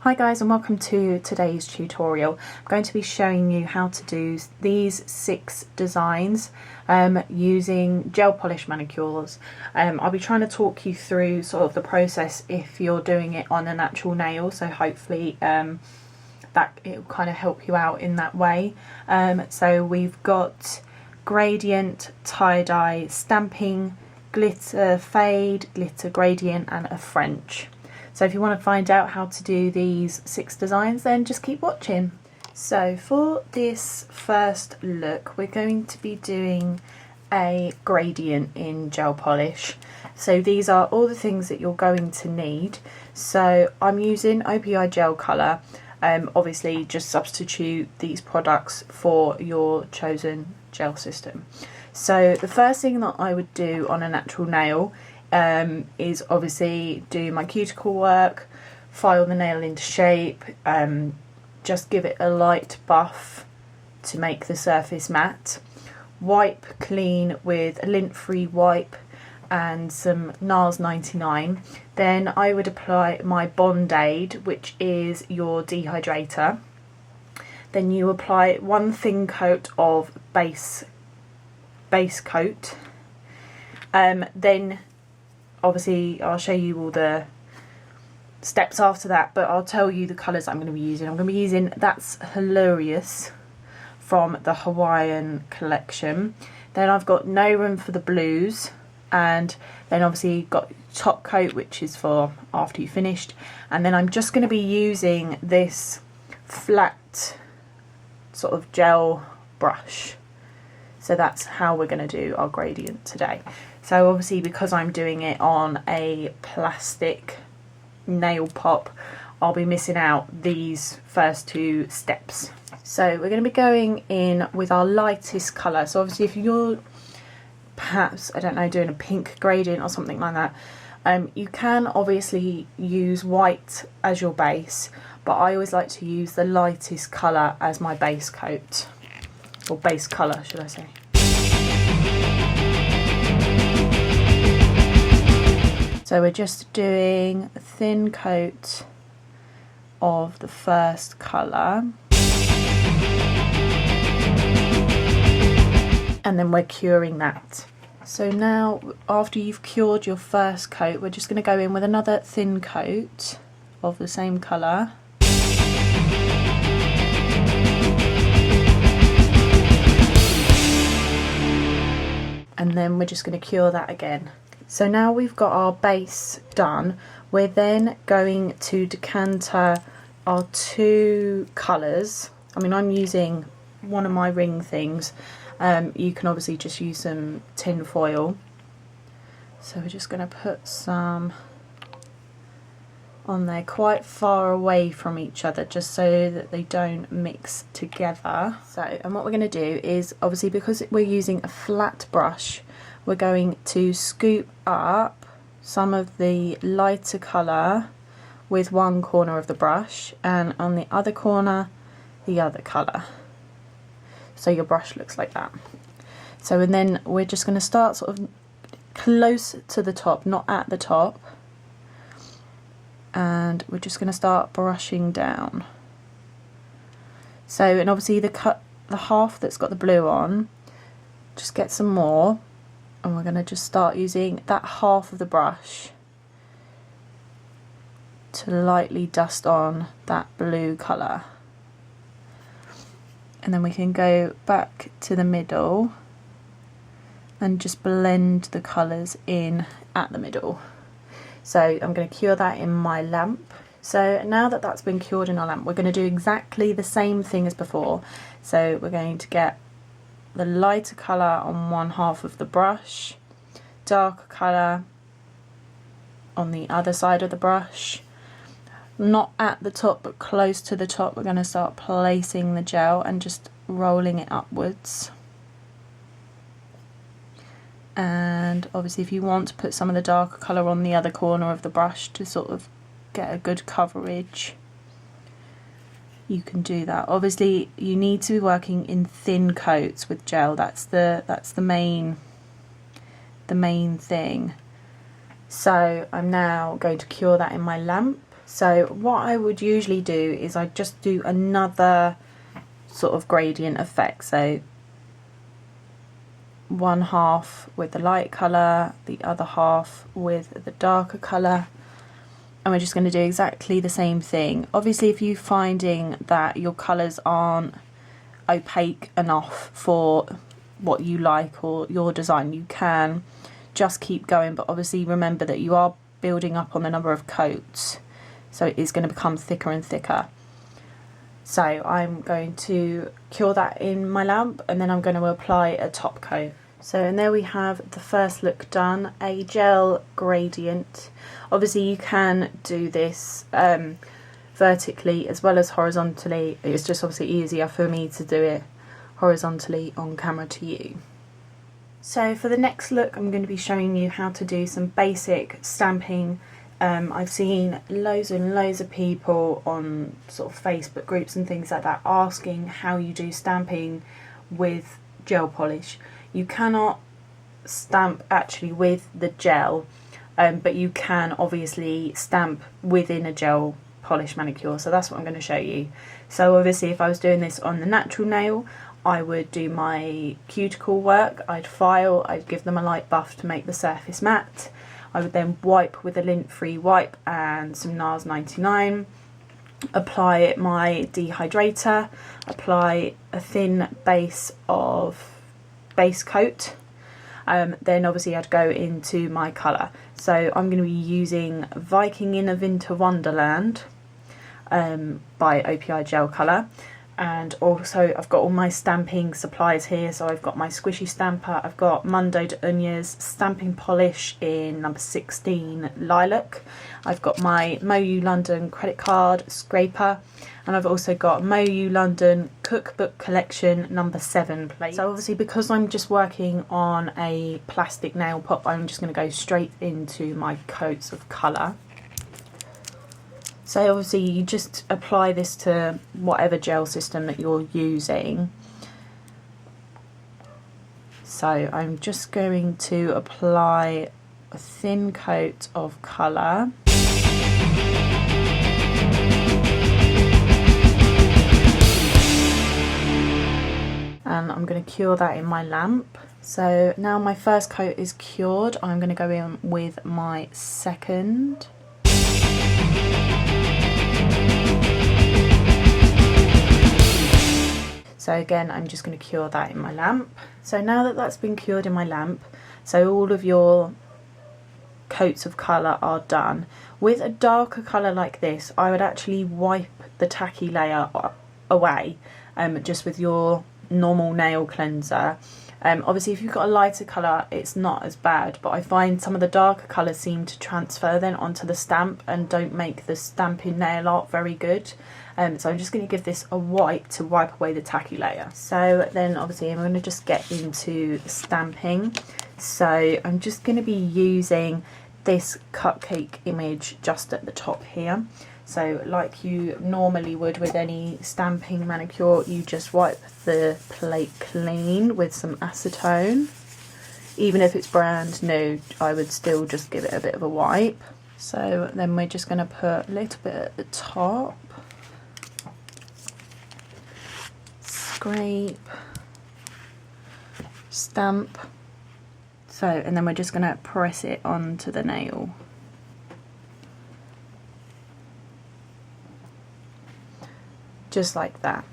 Hi guys, and welcome to today's tutorial. I'm going to be showing you how to do these 6 designs using gel polish manicures. I'll be trying to talk you through sort of the process if you're doing it on an actual nail, so hopefully that it will kind of help you out in that way. So we've got gradient, tie-dye, stamping, glitter fade, glitter gradient and a French. So if you want to find out how to do these 6 designs, then just keep watching. So for this first look, we're going to be doing a gradient in gel polish. So these are all the things that you're going to need. So I'm using OPI Gelcolor. Obviously just substitute these products for your chosen gel system. So the first thing that I would do on a natural nail is obviously do my cuticle work, file the nail into shape, just give it a light buff to make the surface matte, wipe clean with a lint-free wipe and some NARS 99. Then I would apply my Bond-Aid, which is your dehydrator. Then you apply one thin coat of base coat. Then obviously I'll show you all the steps after that, but I'll tell you the colours I'm going to be using. I'm going to be using That's Hilarious from the Hawaiian collection. Then I've got No Room for the Blues, and then obviously got top coat, which is for after you finished. And then I'm just going to be using this flat sort of gel brush. So that's how we're going to do our gradient today. So obviously because I'm doing it on a plastic nail pop, I'll be missing out these first 2 steps. So we're going to be going in with our lightest colour. So obviously if you're perhaps, I don't know, doing a pink gradient or something like that, you can obviously use white as your base, but I always like to use the lightest colour as my base coat, or base colour should I say. So we're just doing a thin coat of the first colour, and then we're curing that. So now after you've cured your first coat, we're just going to go in with another thin coat of the same colour. And then we're just going to cure that again. So now we've got our base done, we're then going to decanter our 2 colours. I mean, I'm using one of my ring things. You can obviously just use some tin foil. So we're just going to put some on there quite far away from each other, just so that they don't mix together. So, and what we're going to do is, obviously because we're using a flat brush, we're going to scoop up some of the lighter colour with one corner of the brush, and on the other corner the other colour, so your brush looks like that. So, and then we're just going to start sort of close to the top, not at the top, and we're just going to start brushing down. So, and obviously the half that's got the blue on, just get some more, and we're going to just start using that half of the brush to lightly dust on that blue colour. And then we can go back to the middle and just blend the colours in at the middle. So I'm going to cure that in my lamp. So now that that's been cured in our lamp, we're going to do exactly the same thing as before. So we're going to get the lighter colour on one half of the brush, darker colour on the other side of the brush, not at the top but close to the top. We're going to start placing the gel and just rolling it upwards. And obviously if you want to put some of the darker colour on the other corner of the brush to sort of get a good coverage, you can do that. Obviously you need to be working in thin coats with gel. That's the main thing. So I'm now going to cure that in my lamp. So what I would usually do is I just do another sort of gradient effect. So one half with the light colour, the other half with the darker colour, and we're just going to do exactly the same thing. Obviously, if you're finding that your colours aren't opaque enough for what you like or your design, you can just keep going, but obviously remember that you are building up on the number of coats, so it is going to become thicker and thicker. So I'm going to cure that in my lamp, and then I'm going to apply a top coat. So, and there we have the first look done, a gel gradient. Obviously you can do this vertically as well as horizontally. It's just obviously easier for me to do it horizontally on camera to you. So for the next look, I'm going to be showing you how to do some basic stamping. I've seen loads and loads of people on sort of Facebook groups and things like that asking how you do stamping with gel polish. You cannot stamp actually with the gel, but you can obviously stamp within a gel polish manicure, so that's what I'm going to show you. So obviously if I was doing this on the natural nail, I would do my cuticle work, I'd file, I'd give them a light buff to make the surface matte. I would then wipe with a lint-free wipe and some NARS 99, apply my dehydrator, apply a thin base coat, then obviously I'd go into my colour. So I'm going to be using Viking in a Winter Wonderland by OPI Gelcolor. And also I've got all my stamping supplies here. So I've got my squishy stamper, I've got Mundo De Unas stamping polish in number 16 lilac, I've got my Moyou London credit card scraper, and I've also got Moyou London cookbook collection number 7 plate. So obviously because I'm just working on a plastic nail pot, I'm just going to go straight into my coats of colour. So obviously you just apply this to whatever gel system that you're using. So I'm just going to apply a thin coat of colour. And I'm going to cure that in my lamp. So now my first coat is cured, I'm going to go in with my second. So again, I'm just going to cure that in my lamp. So now that that's been cured in my lamp, so all of your coats of colour are done. With a darker colour like this, I would actually wipe the tacky layer away, just with your normal nail cleanser. Obviously if you've got a lighter colour it's not as bad, but I find some of the darker colours seem to transfer then onto the stamp and don't make the stamping nail art very good. So I'm just going to give this a wipe to wipe away the tacky layer. So then obviously I'm going to just get into the stamping. So I'm just going to be using this cupcake image just at the top here. So like you normally would with any stamping manicure, you just wipe the plate clean with some acetone. Even if it's brand new, I would still just give it a bit of a wipe. So then we're just going to put a little bit at the top. Scrape. Stamp. So, and then we're just going to press it onto the nail. Just like that.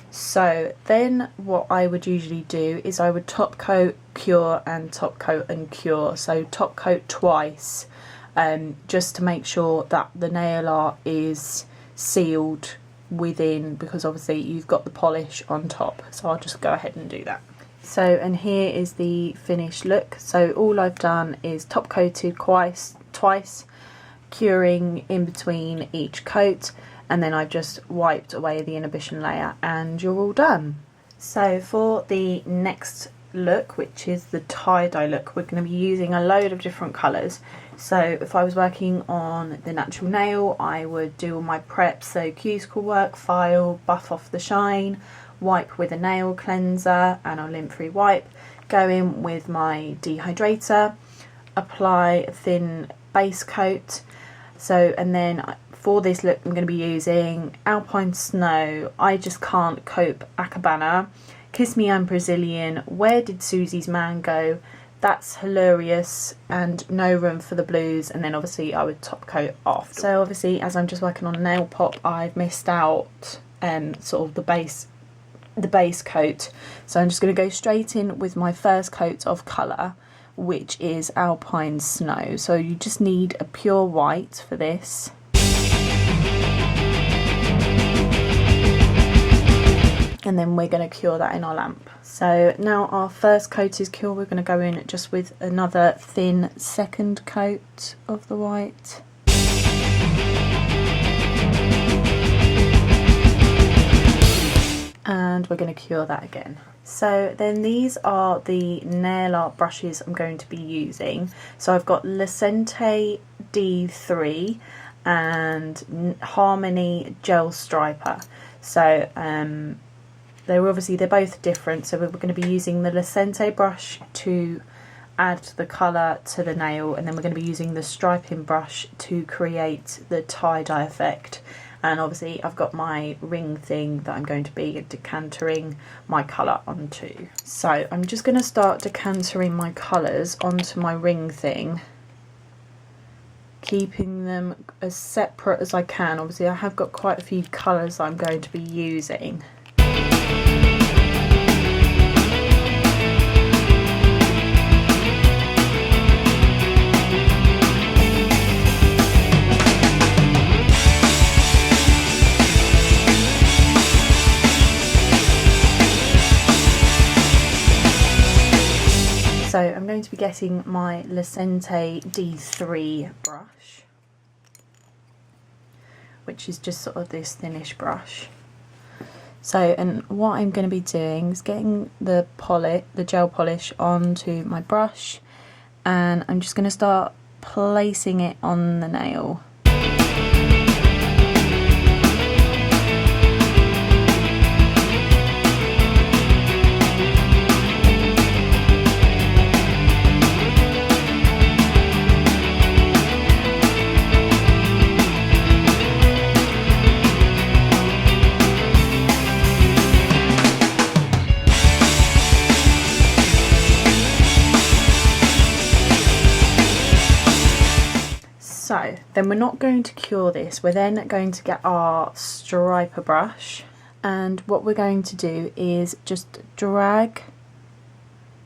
So then what I would usually do is I would top coat, cure, and top coat and cure. So top coat twice, just to make sure that the nail art is sealed within, because obviously you've got the polish on top. So I'll just go ahead and do that. So, and here is the finished look. So all I've done is top coated twice, curing in between each coat, and then I've just wiped away the inhibition layer and you're all done. So for the next look, which is the tie-dye look, we're going to be using a load of different colours. So if I was working on the natural nail, I would do all my preps, so cuticle work, file, buff off the shine, wipe with a nail cleanser and a lint-free wipe, go in with my dehydrator, apply a thin base coat. So, and then for this look I'm going to be using Alpine Snow, I Just Can't Cope Acabana, Kiss Me I'm Brazilian, Where Did Susie's Man Go, That's Hilarious, and No Room for the Blues, and then obviously I would top coat off. So obviously as I'm just working on a nail pop, I've missed out sort of the base coat, so I'm just going to go straight in with my first coat of colour, which is Alpine Snow. So you just need a pure white for this. And then we're going to cure that in our lamp. So now our first coat is cured, we're going to go in just with another thin second coat of the white. And we're going to cure that again. So then these are the nail art brushes I'm going to be using. So I've got Lecente D3 and Harmony Gel Striper. So they're both different, so we're going to be using the Lecente brush to add the colour to the nail, and then we're going to be using the striping brush to create the tie-dye effect. And obviously I've got my ring thing that I'm going to be decantering my colour onto. So I'm just going to start decantering my colours onto my ring thing, keeping them as separate as I can. Obviously I have got quite a few colours I'm going to be using. So I'm going to be getting my Lecente D3 brush, which is just sort of this thinnish brush. So, and what I'm going to be doing is getting the gel polish onto my brush, and I'm just going to start placing it on the nail. So then we're not going to cure this, we're then going to get our striper brush, and what we're going to do is just drag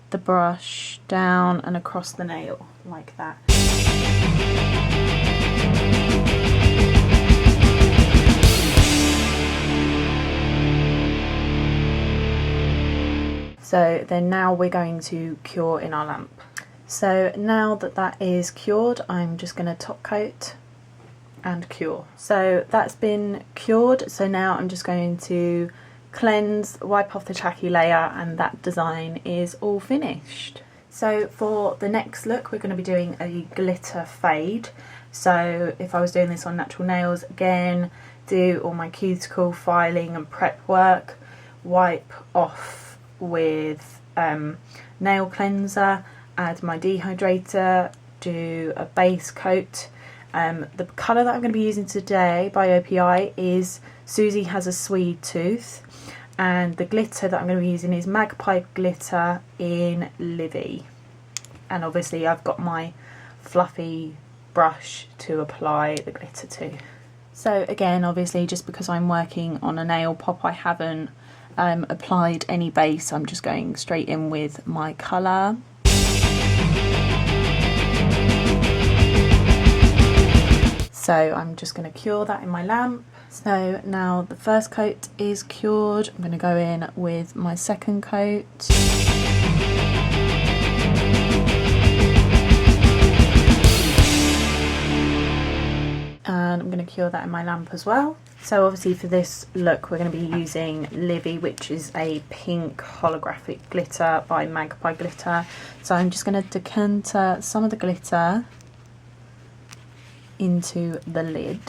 the brush down and across the nail like that. So then now we're going to cure in our lamp. So now that that is cured, I'm just going to top coat and cure. So that's been cured, so now I'm just going to cleanse, wipe off the tacky layer, and that design is all finished. So for the next look we're going to be doing a glitter fade. So if I was doing this on natural nails, again, do all my cuticle filing and prep work, wipe off with nail cleanser, add my dehydrator, do a base coat. The colour that I'm going to be using today by OPI is Susie Has a Swede Tooth, and the glitter that I'm going to be using is Magpie Glitter in Livy. And obviously I've got my fluffy brush to apply the glitter to. So again, obviously just because I'm working on a nail pop, I haven't applied any base, I'm just going straight in with my colour. So I'm just going to cure that in my lamp. So now the first coat is cured, I'm going to go in with my second coat. And I'm going to cure that in my lamp as well. So obviously for this look we're going to be using Livy, which is a pink holographic glitter by Magpie Glitter. So I'm just going to decanter some of the glitter into the lid,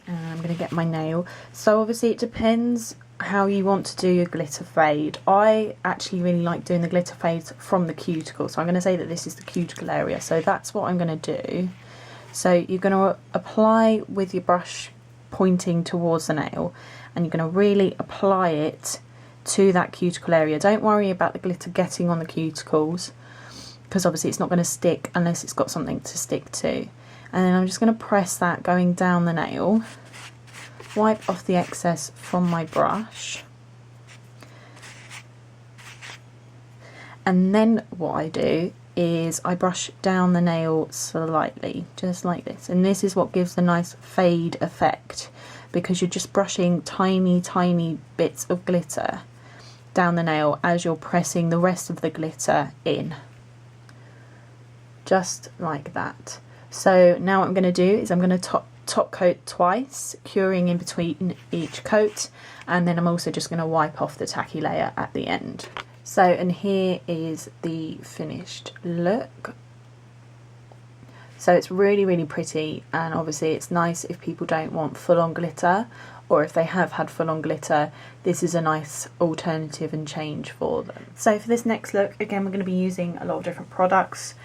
and I'm going to get my nail. So obviously it depends how you want to do your glitter fade. I actually really like doing the glitter fades from the cuticle, so I'm going to say that this is the cuticle area, so that's what I'm going to do. So you're going to apply with your brush pointing towards the nail, and you're going to really apply it to that cuticle area. Don't worry about the glitter getting on the cuticles, because obviously it's not going to stick unless it's got something to stick to. And then I'm just going to press that going down the nail, wipe off the excess from my brush, and then what I do is I brush down the nail slightly, just like this, and this is what gives the nice fade effect, because you're just brushing tiny bits of glitter down the nail as you're pressing the rest of the glitter in, just like that. So now what I'm going to do is I'm going to top coat twice, curing in between each coat, and then I'm also just going to wipe off the tacky layer at the end. So, and here is the finished look. So it's really pretty, and obviously it's nice if people don't want full-on glitter, or if they have had full-on glitter, this is a nice alternative and change for them. So for this next look, again, we're going to be using a lot of different products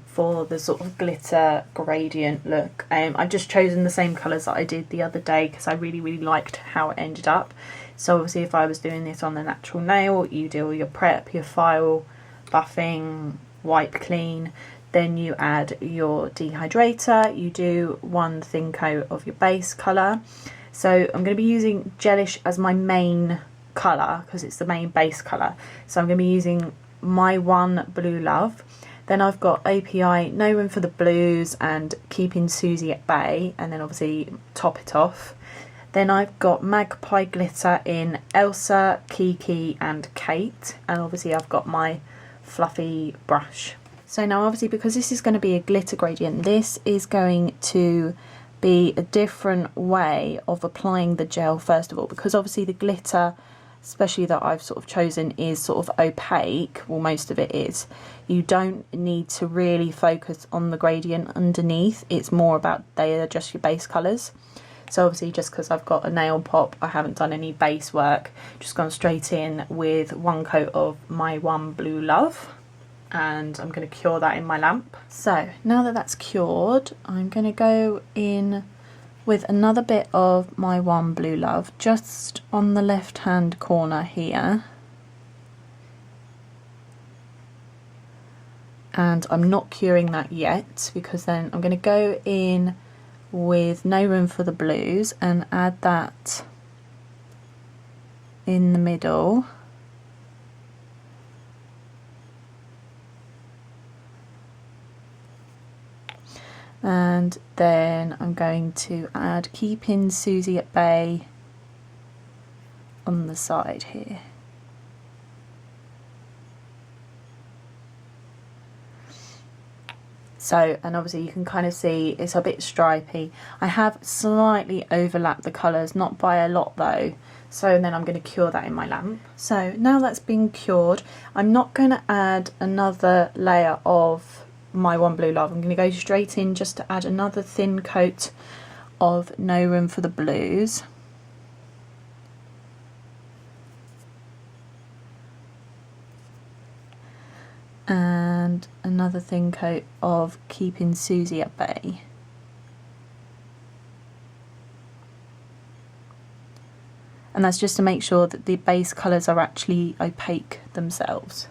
for the sort of glitter gradient look. I've just chosen the same colours that I did the other day because I really liked how it ended up. So obviously if I was doing this on the natural nail, you do all your prep, your file, buffing, wipe clean, then you add your dehydrator, you do one thin coat of your base colour. So I'm going to be using Gelish as my main colour because it's the main base colour. So I'm going to be using My One Blue Love. Then I've got OPI No Room for the Blues and Keeping Susie at Bay, and then obviously top it off. Then I've got Magpie Glitter in Elsa, Kiki and Kate, and obviously I've got my fluffy brush. So now obviously because this is going to be a glitter gradient, this is going to be a different way of applying the gel first of all, because obviously the glitter, especially that I've sort of chosen, is sort of opaque, well most of it is. You don't need to really focus on the gradient underneath, it's more about they are just your base colours. So obviously just because I've got a nail pop, I haven't done any base work, just gone straight in with one coat of My One Blue Love, and I'm going to cure that in my lamp. So now that that's cured, I'm going to go in with another bit of My One Blue Love just on the left hand corner here, and I'm not curing that yet because then I'm going to go in with No Room for the Blues and add that in the middle. And then I'm going to add Keeping Susie at Bay on the side here. So, and obviously you can kind of see it's a bit stripy. I have slightly overlapped the colours, not by a lot though. So then I'm going to cure that in my lamp. So now that's been cured, I'm not going to add another layer of My One Blue Love. I'm going to go straight in just to add another thin coat of No Room for the Blues. And another thin coat of Keeping Susie at Bay. And that's just to make sure that the base colours are actually opaque themselves.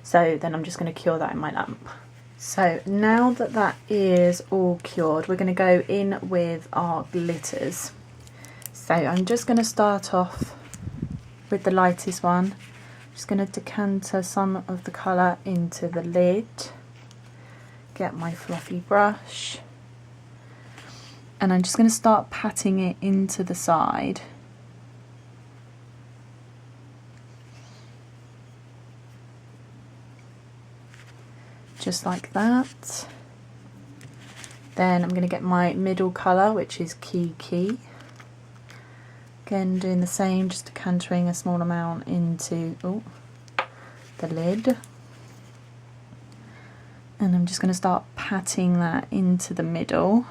So then I'm just going to cure that in my lamp. So now that that is all cured, we're going to go in with our glitters. So I'm just going to start off with the lightest one. Just going to decanter some of the colour into the lid, get my fluffy brush, and I'm just going to start patting it into the side. Just like that. Then I'm going to get my middle colour, which is Kiki. Again, doing the same, just decantering a small amount into the lid. And I'm just going to start patting that into the middle.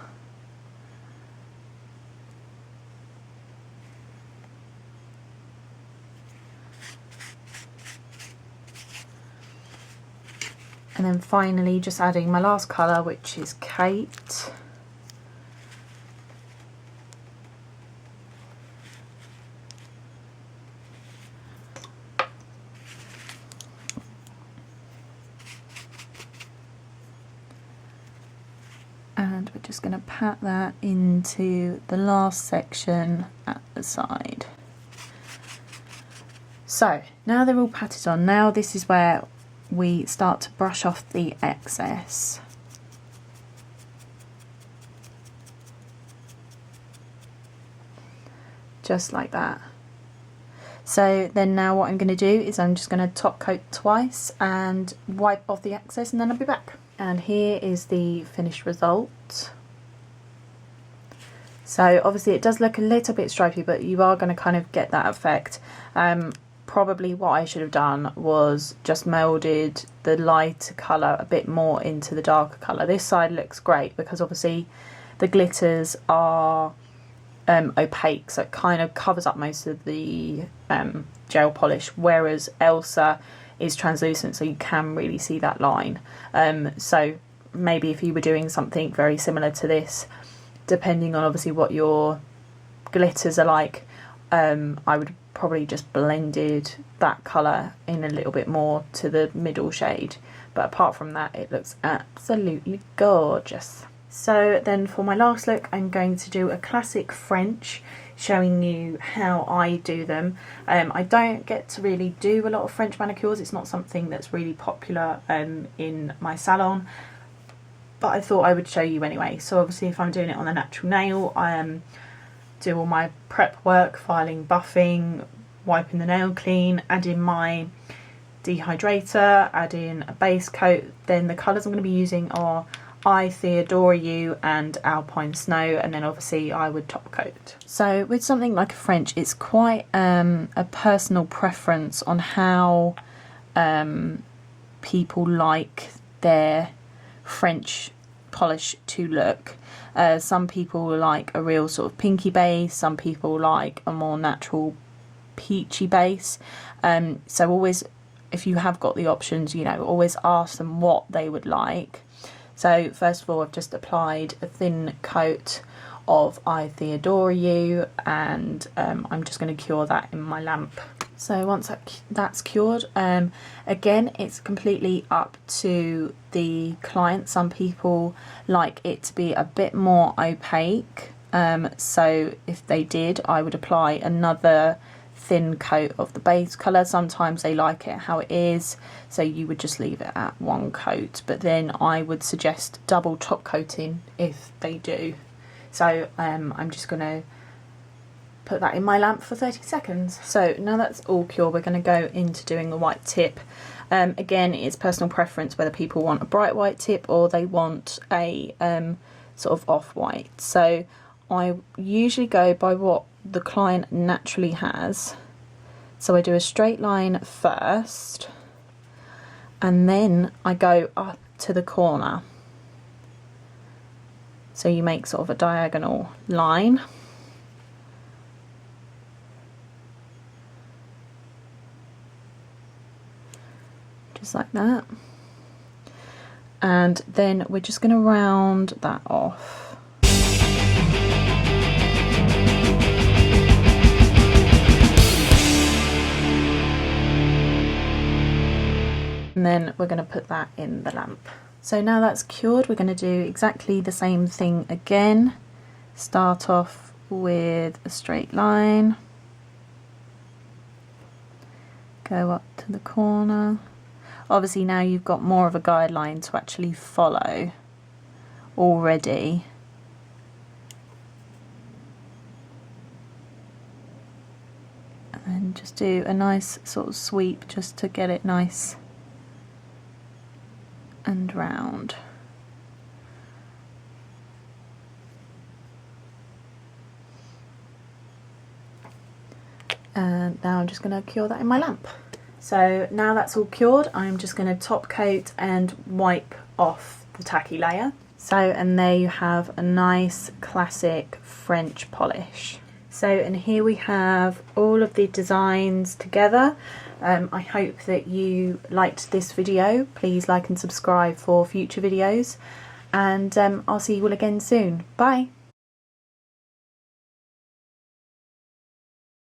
And then finally just adding my last colour, which is Kate. and we're just going to pat that into the last section at the side. So now they're all patted on, now this is where we start to brush off the excess. Just like that. So then now what I'm going to do is I'm just going to top coat twice and wipe off the excess, and then I'll be back. And here is the finished result. So obviously it does look a little bit stripy, but you are going to kind of get that effect. Probably what I should have done was just melded the lighter colour a bit more into the darker colour. This side looks great because obviously the glitters are opaque, so it kind of covers up most of the gel polish, whereas Elsa is translucent, so you can really see that line. So maybe if you were doing something very similar to this, depending on obviously what your glitters are like, I would probably just blended that colour in a little bit more to the middle shade, but apart from that it looks absolutely gorgeous. So then for my last look I'm going to do a classic French, showing you how I do them. I don't get to really do a lot of French manicures, it's not something that's really popular in my salon, but I thought I would show you anyway. So obviously if I'm doing it on a natural nail, I do all my prep work, filing, buffing, wiping the nail clean, adding my dehydrator, adding a base coat. Then the colours I'm going to be using are I Theodore You and Alpine Snow, and then obviously I would top coat. So with something like a French, it's quite a personal preference on how people like their French polish to look. Some people like a real sort of pinky base, some people like a more natural peachy base. So always, if you have got the options, you know, always ask them what they would like. So first of all, I've just applied a thin coat of I Theodore You, and I'm just going to cure that in my lamp. So once that's cured, again, it's completely up to the client. Some people like it to be a bit more opaque, so if they did, I would apply another thin coat of the base colour. Sometimes they like it how it is, so you would just leave it at one coat, but then I would suggest double top coating if they do. So I'm just going to put that in my lamp for 30 seconds. So now that's all cured, we're going to go into doing the white tip. Again, it's personal preference whether people want a bright white tip or they want a sort of off-white. So I usually go by what the client naturally has. So I do a straight line first, and then I go up to the corner. So you make sort of a diagonal line. Just like that. And then we're just going to round that off. And then we're going to put that in the lamp. So now that's cured, we're going to do exactly the same thing again. Start off with a straight line, go up to the corner. Obviously now you've got more of a guideline to actually follow already. And then just do a nice sort of sweep just to get it nice and round. And now I'm just going to cure that in my lamp. So now that's all cured, I'm just going to top coat and wipe off the tacky layer. So, and there you have a nice classic French polish. So, and here we have all of the designs together. I hope that you liked this video. Please like and subscribe for future videos, and I'll see you all again soon. Bye!